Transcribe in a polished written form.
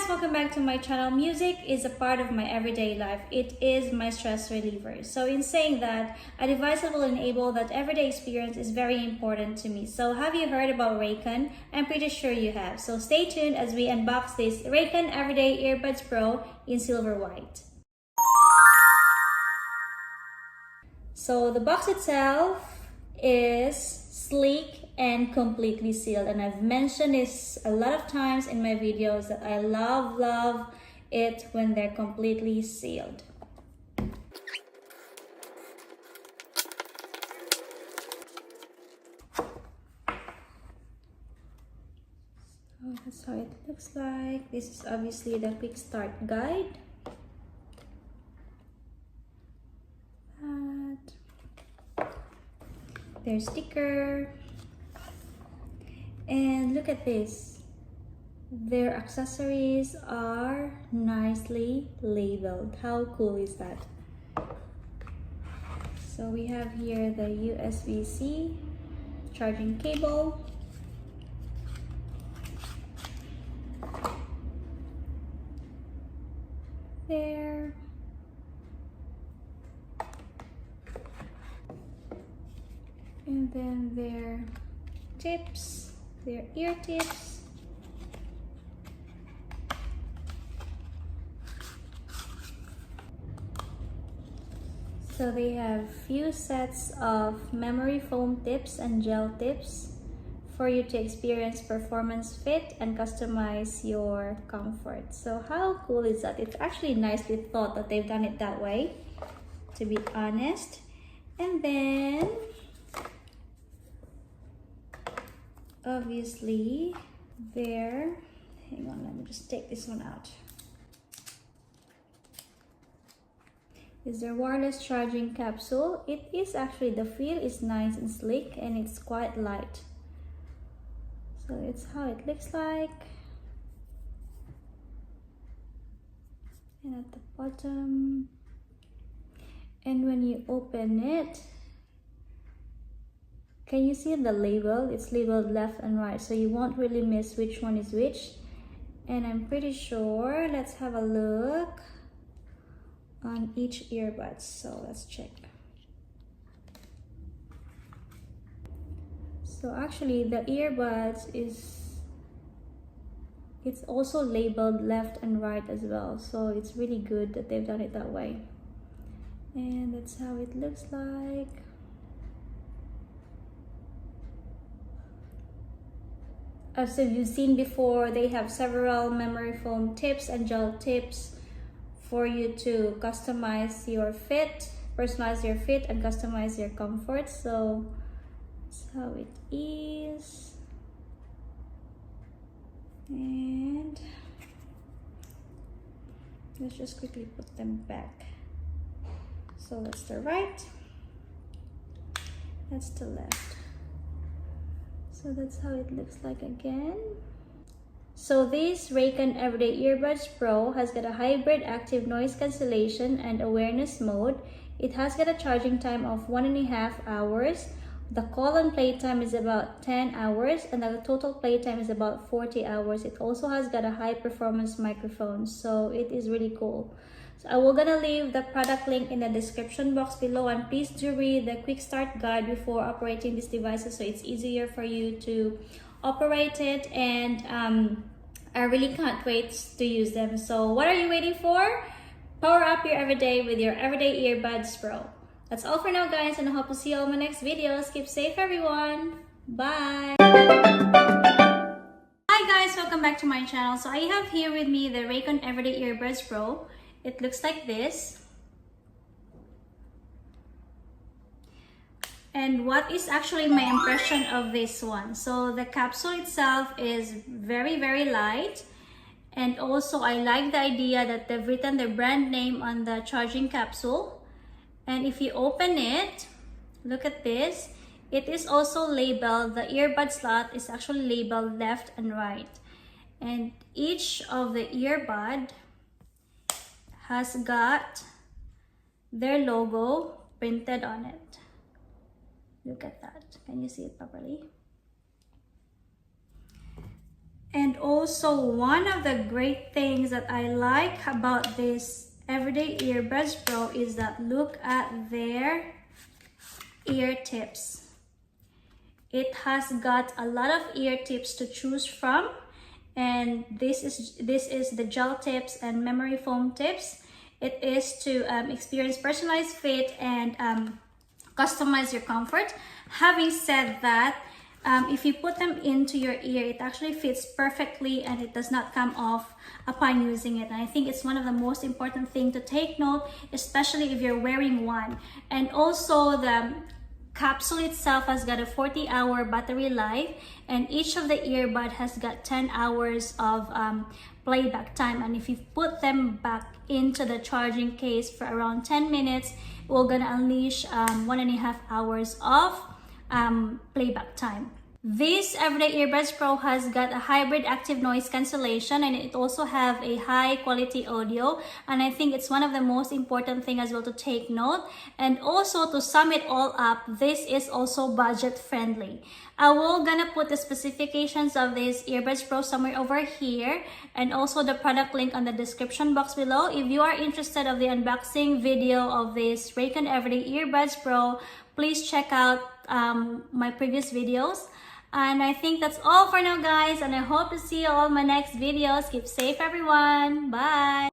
welcome back to my channel. Music is a part of my everyday life. It is my stress reliever. So in saying that, a device that will enable that everyday experience is very important to me. So have you heard about Raycon? I'm pretty sure you have. So stay tuned as we unbox this Raycon Everyday Earbuds Pro in silver white. So the box itself is sleek and completely sealed, and I've mentioned this a lot of times in my videos that I love it when they're completely sealed. So that's how it looks like. This is obviously the quick start guide. Their sticker. And look at this. Their accessories are nicely labeled. How cool is that? So we have here the USB-C charging cable. There. And then their tips, their ear tips. So they have few sets of memory foam tips and gel tips for you to experience performance fit and customize your comfort. So how cool is that? It's actually nicely thought that they've done it that way, to be honest. And then obviously there, hang on, let me just take this one out, is their wireless charging capsule. It is actually, the feel is nice and sleek and it's quite light. So it's how it looks like. And at the bottom, and when you open it, can you see the label? It's labeled left and right, so you won't really miss which one is which. And I'm pretty sure, let's have a look on each earbud. So let's check. So actually the earbuds it's also labeled left and right as well. So it's really good that they've done it that way. And that's how it looks like. As you've seen before, they have several memory foam tips and gel tips for you to customize your fit, personalize your fit, and customize your comfort. So that's how it is. And let's just quickly put them back. So that's the right, that's the left. So that's how it looks like again. So this Raycon Everyday Earbuds Pro has got a hybrid active noise cancellation and awareness mode. It has got a charging time of 1.5 hours. The call and play time is about 10 hours and the total play time is about 40 hours. It also has got a high performance microphone, so it is really cool. So I will gonna leave the product link in the description box below, and please do read the quick start guide before operating these devices so it's easier for you to operate it. And I really can't wait to use them. So what are you waiting for? Power up your everyday with your Everyday Earbuds Pro. That's all for now, guys, and I hope to see you all in my next videos. Keep safe, everyone. Bye. Hi guys, welcome back to my channel. So I have here with me the Raycon Everyday Earbuds Pro. It looks like this. And what is actually my impression of this one? So the capsule itself is very light. And also I like the idea that they've written the brand name on the charging capsule. And if you open it, look at this. It is also labeled, the earbud slot is actually labeled left and right. And each of the earbud has got their logo printed on it. Look at that. Can you see it properly? And also also one of the great things that I like about this Everyday Earbuds Pro is that look at their ear tips. It has got a lot of ear tips to choose from, and this is the gel tips and memory foam tips. It is to experience personalized fit and customize your comfort. Having said that, if you put them into your ear, it actually fits perfectly and it does not come off upon using it. And I think it's one of the most important thing to take note, especially if you're wearing one. And also the capsule itself has got a 40-hour battery life, and each of the earbud has got 10 hours of playback time. And if you put them back into the charging case for around 10 minutes, we're gonna unleash 1.5 hours of playback time. This Everyday Earbuds Pro has got a hybrid active noise cancellation, and it also have a high quality audio, and I think it's one of the most important thing as well to take note. And also, to sum it all up, this is also budget friendly. I will gonna put the specifications of this Earbuds Pro somewhere over here, and also the product link on the description box below. If you are interested of the unboxing video of this Raycon Everyday Earbuds Pro, please check out my previous videos. And I think that's all for now, guys, and I hope to see you all in my next videos. Keep safe, everyone. Bye.